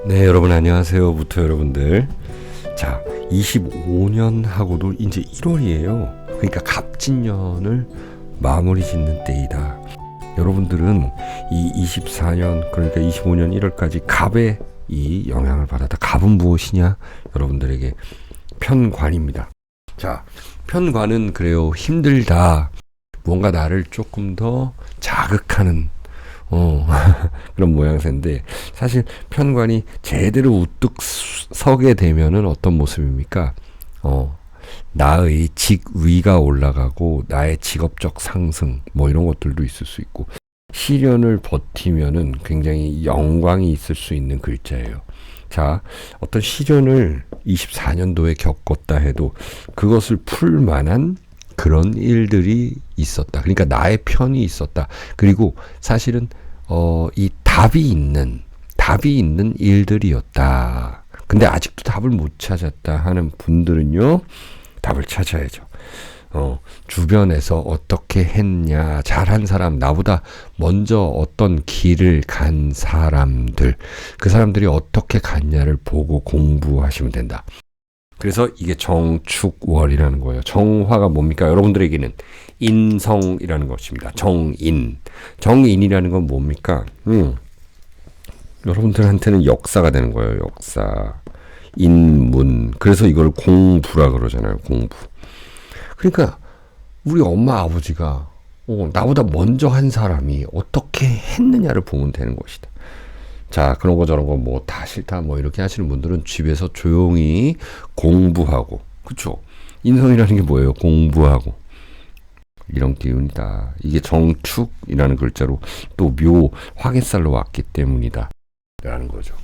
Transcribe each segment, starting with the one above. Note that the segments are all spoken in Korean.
네, 여러분 안녕하세요. 부터 여러분들. 자, 25년 하고도 이제 1월이에요. 그러니까 갑진년을 마무리 짓는 때이다. 여러분들은 이 24년, 그러니까 25년 1월까지 갑의 이 영향을 받았다. 갑은 무엇이냐? 여러분들에게 편관입니다. 자, 편관은 그래요. 힘들다. 뭔가 나를 조금 더 자극하는 그런 모양새인데, 사실 편관이 제대로 우뚝 서게 되면은 어떤 모습입니까? 나의 직위가 올라가고 나의 직업적 상승 뭐 이런 것들도 있을 수 있고, 시련을 버티면은 굉장히 영광이 있을 수 있는 글자예요. 자, 어떤 시련을 24년도에 겪었다 해도 그것을 풀 만한 그런 일들이 있었다. 그러니까 나의 편이 있었다. 그리고 사실은 이 답이 있는 일들이었다. 근데 아직도 답을 못 찾았다 하는 분들은요, 답을 찾아야죠. 주변에서 어떻게 했냐, 잘한 사람, 나보다 먼저 어떤 길을 간 사람들, 그 사람들이 어떻게 갔냐를 보고 공부하시면 된다. 그래서 이게 정축월이라는 거예요. 정화가 뭡니까? 여러분들에게는 인성이라는 것입니다. 정인이라는 건 뭡니까? 여러분들한테는 역사가 되는 거예요. 역사, 인문. 그래서 이걸 공부라 그러잖아요. 공부. 그러니까 우리 엄마 아버지가 나보다 먼저 한 사람이 어떻게 했느냐를 보면 되는 것이다. 자, 그런 거 저런 거 뭐 다 싫다 뭐 이렇게 하시는 분들은 집에서 조용히 공부하고, 그쵸? 인성이라는 게 뭐예요? 공부하고. 이런 기운이다. 이게 정축이라는 글자로 또 묘, 화개살로 왔기 때문이다. 라는 거죠.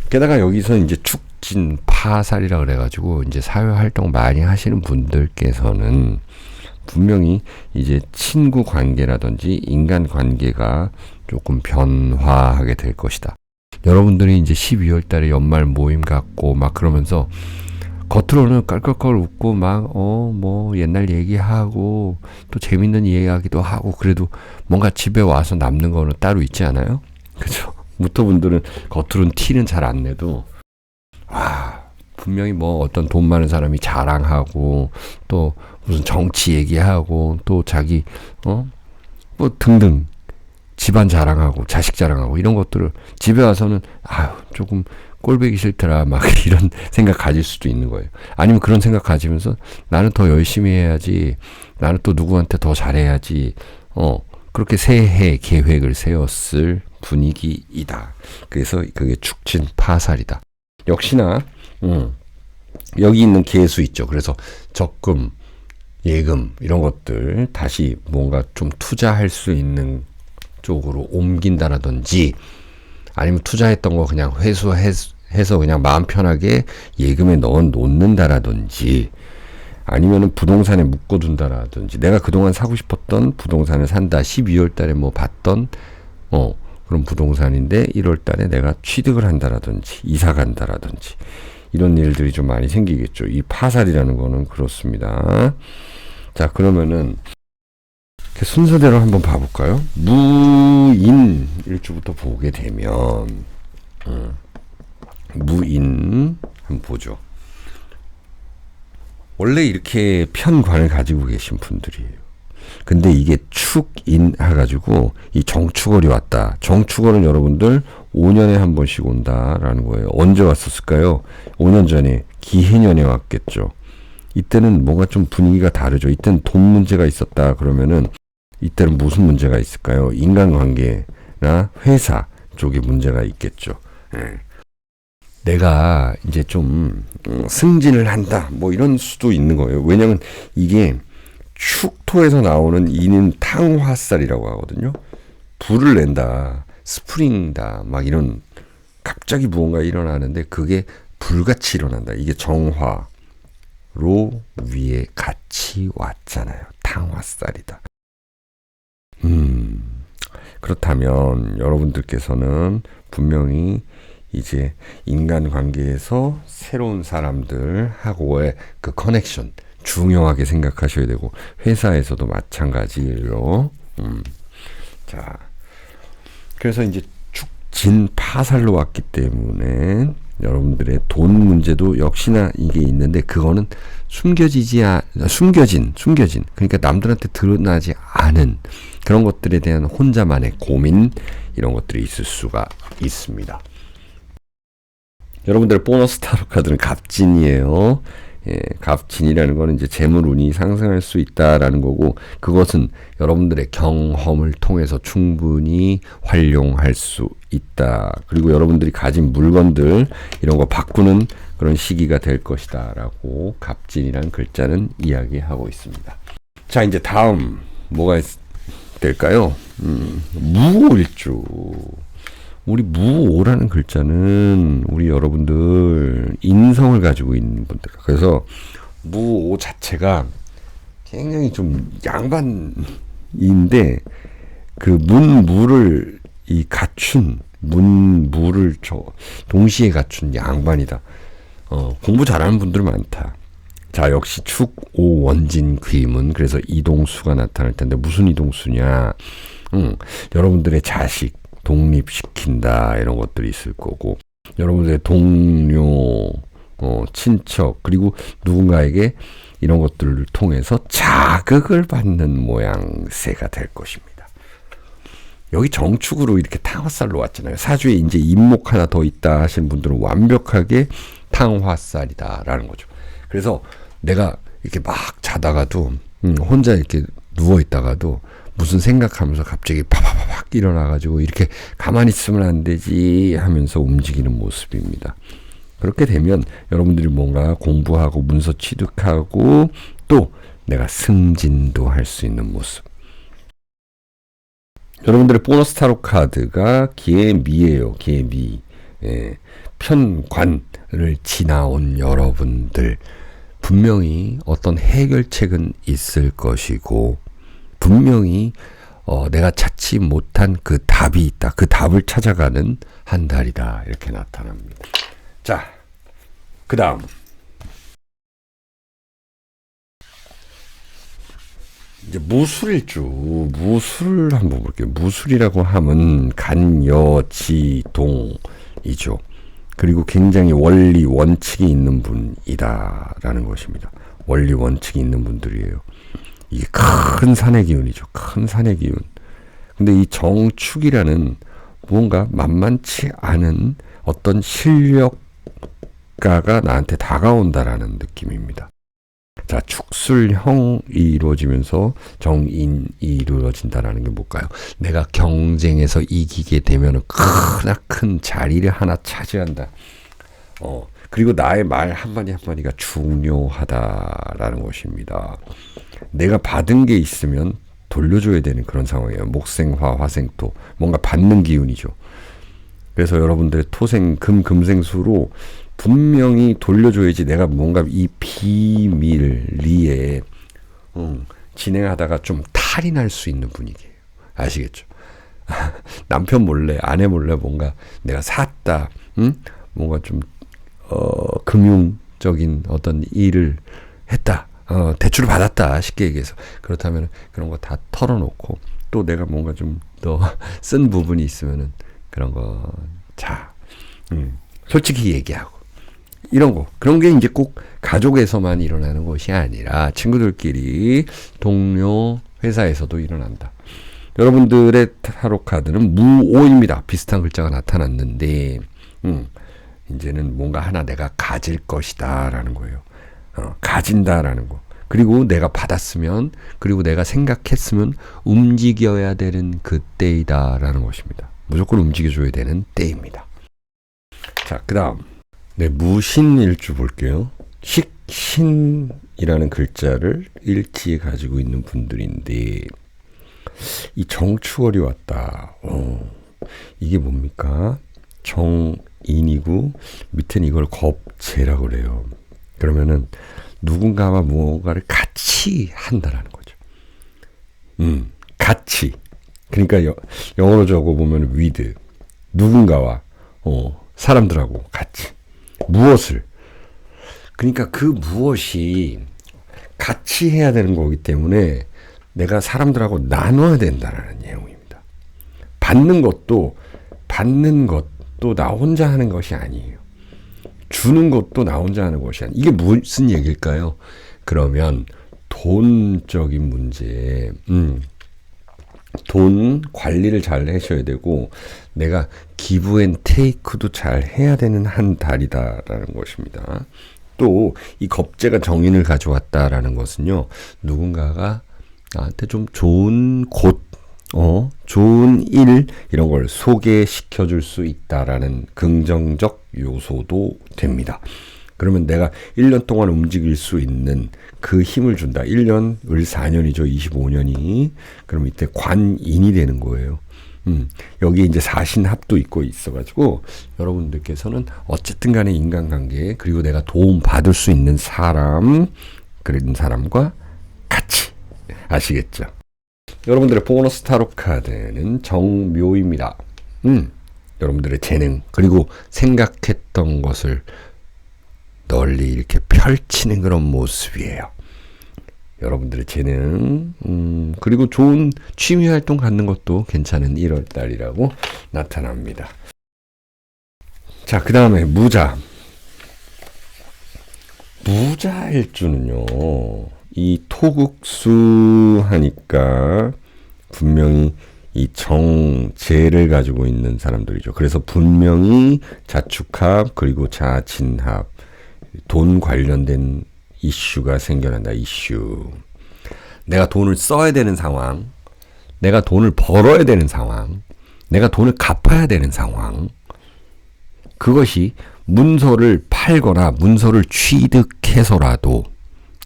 게다가 여기서 이제 축진, 파살이라 그래가지고 이제 사회활동 많이 하시는 분들께서는 분명히 이제 친구 관계라든지 인간 관계가 조금 변화하게 될 것이다. 여러분들이 이제 12월 달에 연말 모임 갖고 막 그러면서 겉으로는 깔깔깔 웃고 막 뭐 옛날 얘기하고 또 재밌는 이야기도 하고, 그래도 뭔가 집에 와서 남는 거는 따로 있지 않아요? 그죠? 무토분들은 겉으로는 티는 잘 안 내도 분명히 뭐 어떤 돈 많은 사람이 자랑하고 또 무슨 정치 얘기하고 또 자기 뭐 등등 집안 자랑하고 자식 자랑하고 이런 것들을 집에 와서는 조금 꼴보기 싫더라 막 이런 생각 가질 수도 있는 거예요. 아니면 그런 생각 가지면서 나는 더 열심히 해야지, 나는 또 누구한테 더 잘해야지, 그렇게 새해 계획을 세웠을 분위기이다. 그래서 그게 축진 파살이다. 역시나 여기 있는 계수 있죠. 그래서 적금, 예금 이런 것들 다시 뭔가 좀 투자할 수 있는 쪽으로 옮긴다라든지, 아니면 투자했던 거 그냥 회수해서 그냥 마음 편하게 예금에 넣어 놓는다라든지, 아니면은 부동산에 묶어둔다라든지, 내가 그동안 사고 싶었던 부동산을 산다. 12월 달에 뭐 봤던 그런 부동산인데 1월 달에 내가 취득을 한다라든지 이사 간다라든지 이런 일들이 좀 많이 생기겠죠. 이 파살이라는 거는 그렇습니다. 자, 그러면은 순서대로 한번 봐볼까요? 무인 일주부터 보게 되면 무인 한번 보죠. 원래 이렇게 편관을 가지고 계신 분들이에요. 근데 이게 축인 해가지고 이 정축월이 왔다. 정축월은 여러분들 5년에 한 번씩 온다라는 거예요. 언제 왔었을까요? 5년 전에 기해년에 왔겠죠. 이때는 뭔가 좀 분위기가 다르죠. 이때는 돈 문제가 있었다 그러면은 이때는 무슨 문제가 있을까요? 인간관계나 회사 쪽에 문제가 있겠죠. 내가 이제 좀 승진을 한다 뭐 이런 수도 있는 거예요. 왜냐면 이게 축토에서 나오는 이는 탕화살이라고 하거든요. 불을 낸다, 스프링다 막 이런, 갑자기 무언가 일어나는데 그게 불같이 일어난다. 이게 정화로 위에 같이 왔잖아요. 탕화살이다. 그렇다면 여러분들께서는 분명히 이제 인간관계에서 새로운 사람들하고의 그 커넥션 중요하게 생각하셔야 되고, 회사에서도 마찬가지예요. 자, 그래서 이제 축 진 파살로 왔기 때문에 여러분들의 돈 문제도 역시나 이게 있는데 그거는 숨겨진 그러니까 남들한테 드러나지 않은 그런 것들에 대한 혼자만의 고민 이런 것들이 있을 수가 있습니다. 여러분들의 보너스 타로 카드는 갑진이에요. 예, 갑진이라는 거는 이제 재물운이 상승할 수 있다라는 거고 그것은 여러분들의 경험을 통해서 충분히 활용할 수 있다. 그리고 여러분들이 가진 물건들 이런 거 바꾸는 그런 시기가 될 것이다 라고 갑진이라는 글자는 이야기하고 있습니다. 자, 이제 다음 뭐가 될까요? 무오일주. 우리 무오라는 글자는 우리 여러분들 인성을 가지고 있는 분들. 그래서 무오 자체가 굉장히 좀 양반인데 그 문무를 갖춘 문무를 동시에 갖춘 양반이다. 공부 잘하는 분들 많다. 자, 역시 축, 오, 원진, 귀문. 그래서 이동수가 나타날 텐데 무슨 이동수냐? 여러분들의 자식 독립시킨다 이런 것들이 있을 거고 여러분들의 동료, 친척 그리고 누군가에게 이런 것들을 통해서 자극을 받는 모양새가 될 것입니다. 여기 정축으로 이렇게 탕화살로 왔잖아요. 사주에 이제 임목 하나 더 있다 하시는 분들은 완벽하게 탕화살이다라는 거죠. 그래서 내가 이렇게 막 자다가도 혼자 이렇게 누워 있다가도 무슨 생각하면서 갑자기 파파파팍 일어나가지고 이렇게 가만히 있으면 안 되지 하면서 움직이는 모습입니다. 그렇게 되면 여러분들이 뭔가 공부하고 문서 취득하고 또 내가 승진도 할 수 있는 모습. 여러분들의 보너스 타로 카드가 기회미예요. 기회미. 예. 편관을 지나온 여러분들 분명히 어떤 해결책은 있을 것이고 분명히 내가 찾지 못한 그 답이 있다. 그 답을 찾아가는 한 달이다. 이렇게 나타납니다. 자, 그 다음 이제 무술일주. 무술 한번 볼게요. 무술이라고 하면 간여지동이죠. 그리고 굉장히 원리 원칙이 있는 분이다라는 것입니다. 원리 원칙이 있는 분들이에요. 이게 큰 산의 기운이죠. 큰 산의 기운. 근데 이 정축이라는 뭔가 만만치 않은 어떤 실력가가 나한테 다가온다라는 느낌입니다. 자, 축술형이 이루어지면서 정인이 이루어진다라는 게 뭘까요? 내가 경쟁에서 이기게 되면 크나큰 자리를 하나 차지한다. 그리고 나의 말 한마디 한마디가 중요하다라는 것입니다. 내가 받은 게 있으면 돌려줘야 되는 그런 상황이에요. 목생화, 화생토. 뭔가 받는 기운이죠. 그래서 여러분들의 토생, 금생수로 분명히 돌려줘야지 내가 뭔가 이 비밀리에 진행하다가 좀 탈이 날 수 있는 분위기예요. 아시겠죠? 남편 몰래, 아내 몰래 뭔가 내가 샀다. 뭔가 좀 금융적인 어떤 일을 했다. 대출을 받았다. 쉽게 얘기해서. 그렇다면 그런 거 다 털어놓고 또 내가 뭔가 좀 더 쓴 부분이 있으면은 그런 거 솔직히 얘기하고 이런 거. 그런 게 이제 꼭 가족에서만 일어나는 것이 아니라 친구들끼리, 동료, 회사에서도 일어난다. 여러분들의 타로 카드는 무오입니다. 비슷한 글자가 나타났는데 이제는 뭔가 하나 내가 가질 것이다 라는 거예요. 가진다라는 거. 그리고 내가 받았으면 그리고 내가 생각했으면 움직여야 되는 그때이다 라는 것입니다. 무조건 움직여줘야 되는 때입니다. 자, 그 다음 네, 무신일주 볼게요. 식신이라는 글자를 일지에 가지고 있는 분들인데 이 정축월이 왔다. 이게 뭡니까? 정인이고 밑에는 이걸 겁재라고 그래요. 그러면은 누군가와 무언가를 같이 한다라는 거죠. 같이. 그러니까 영어로 적어보면 with. 누군가와 사람들하고 같이. 무엇을. 그러니까 그 무엇이 같이 해야 되는 거기 때문에 내가 사람들하고 나눠야 된다는 내용입니다. 받는 것도 받는 것도 나 혼자 하는 것이 아니에요. 주는 것도 나 혼자 하는 것이 아니에요. 이게 무슨 얘기일까요? 그러면 돈적인 문제, 돈 관리를 잘 하셔야 되고 내가 기브 앤 테이크도 잘 해야 되는 한 달이다라는 것입니다. 또 이 겁재가 정인을 가져왔다라는 것은요, 누군가가 나한테 좀 좋은 곳, 좋은 일 이런 걸 소개시켜 줄 수 있다라는 긍정적 요소도 됩니다. 그러면 내가 1년 동안 움직일 수 있는 그 힘을 준다. 1년, 을 4년이죠. 25년이. 그럼 이때 관인이 되는 거예요. 여기 이제 사신합도 있고 있어가지고 여러분들께서는 어쨌든 간에 인간관계 그리고 내가 도움 받을 수 있는 사람 그런 사람과 같이 아시겠죠? 여러분들의 보너스 타로 카드는 정묘입니다. 여러분들의 재능 그리고 생각했던 것을 널리 이렇게 펼치는 그런 모습이에요. 여러분들의 재능 그리고 좋은 취미활동 갖는 것도 괜찮은 1월달이라고 나타납니다. 자, 그 다음에 무자. 무자일주는요, 이 토국수 하니까 분명히 이 정재를 가지고 있는 사람들이죠. 그래서 분명히 자축합 그리고 자진합 돈 관련된 이슈가 생겨난다. 이슈. 내가 돈을 써야 되는 상황, 내가 돈을 벌어야 되는 상황, 내가 돈을 갚아야 되는 상황, 그것이 문서를 팔거나 문서를 취득해서라도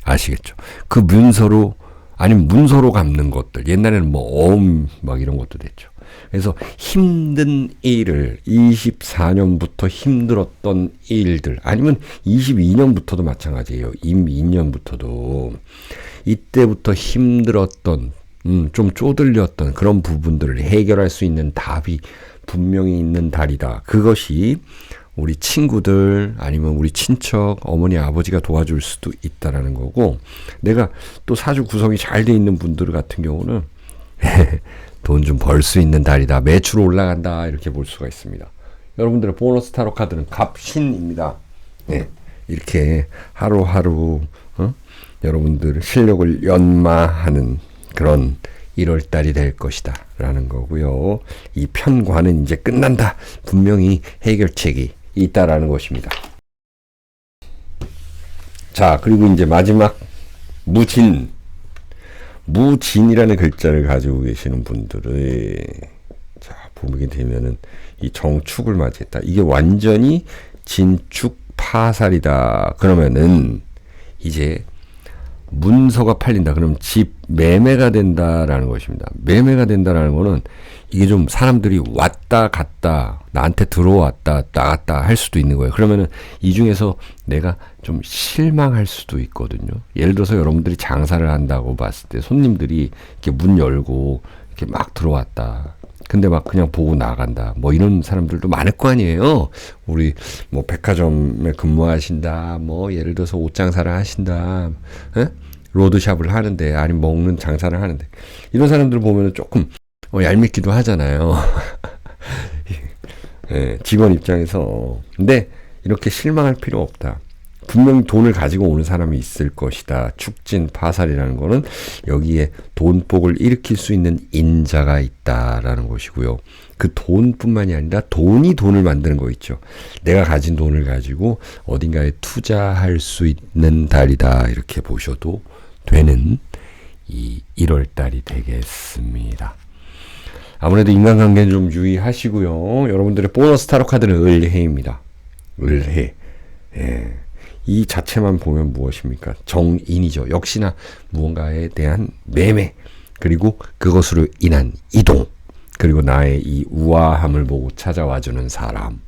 아시겠죠? 그 문서로 아니면 문서로 갚는 것들, 옛날에는 뭐 어음 막 이런 것도 됐죠. 그래서 힘든 일을 24년부터 힘들었던 일들 아니면 22년부터도 마찬가지예요. 임민년부터도 이때부터 힘들었던 좀 쪼들렸던 그런 부분들을 해결할 수 있는 답이 분명히 있는 달이다. 그것이 우리 친구들 아니면 우리 친척 어머니 아버지가 도와줄 수도 있다라는 거고 내가 또 사주 구성이 잘 돼 있는 분들 같은 경우는 돈 좀 벌 수 있는 달이다. 매출 올라간다. 이렇게 볼 수가 있습니다. 여러분들의 보너스 타로 카드는 갑신입니다. 네, 이렇게 하루하루 여러분들 실력을 연마하는 그런 1월달이 될 것이다. 라는 거고요. 이 편관은 이제 끝난다. 분명히 해결책이 있다라는 것입니다. 자, 그리고 이제 마지막 무진. 무진이라는 글자를 가지고 계시는 분들의 자 보게 되면은 이 정축을 맞이했다. 이게 완전히 진축 파살이다. 그러면은 이제 문서가 팔린다. 그럼 집 매매가 된다라는 것입니다. 매매가 된다라는 거는 이게 좀 사람들이 왔다 갔다 나한테 들어왔다 나갔다 할 수도 있는 거예요. 그러면은 이 중에서 내가 좀 실망할 수도 있거든요. 예를 들어서 여러분들이 장사를 한다고 봤을 때 손님들이 이렇게 문 열고 이렇게 막 들어왔다. 근데 막 그냥 보고 나간다. 뭐 이런 사람들도 많을 거 아니에요. 우리 뭐 백화점에 근무하신다. 뭐 예를 들어서 옷 장사를 하신다. 에? 로드샵을 하는데 아니면 먹는 장사를 하는데 이런 사람들 보면은 조금 얄밉기도 하잖아요. 예, 직원 입장에서. 근데 이렇게 실망할 필요 없다. 분명히 돈을 가지고 오는 사람이 있을 것이다. 축진 파살이라는 거는 여기에 돈복을 일으킬 수 있는 인자가 있다라는 것이고요. 그 돈뿐만이 아니라 돈이 돈을 만드는 거 있죠. 내가 가진 돈을 가지고 어딘가에 투자할 수 있는 달이다. 이렇게 보셔도 되는 이 1월달이 되겠습니다. 아무래도 인간관계는 좀 유의하시고요. 여러분들의 보너스 타로 카드는 을해입니다. 을해. 예. 이 자체만 보면 무엇입니까? 정인이죠. 역시나 무언가에 대한 매매 그리고 그것으로 인한 이동 그리고 나의 이 우아함을 보고 찾아와주는 사람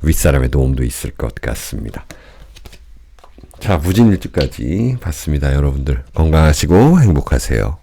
윗사람의 도움도 있을 것 같습니다. 자, 무진일주까지 봤습니다. 여러분들 건강하시고 행복하세요.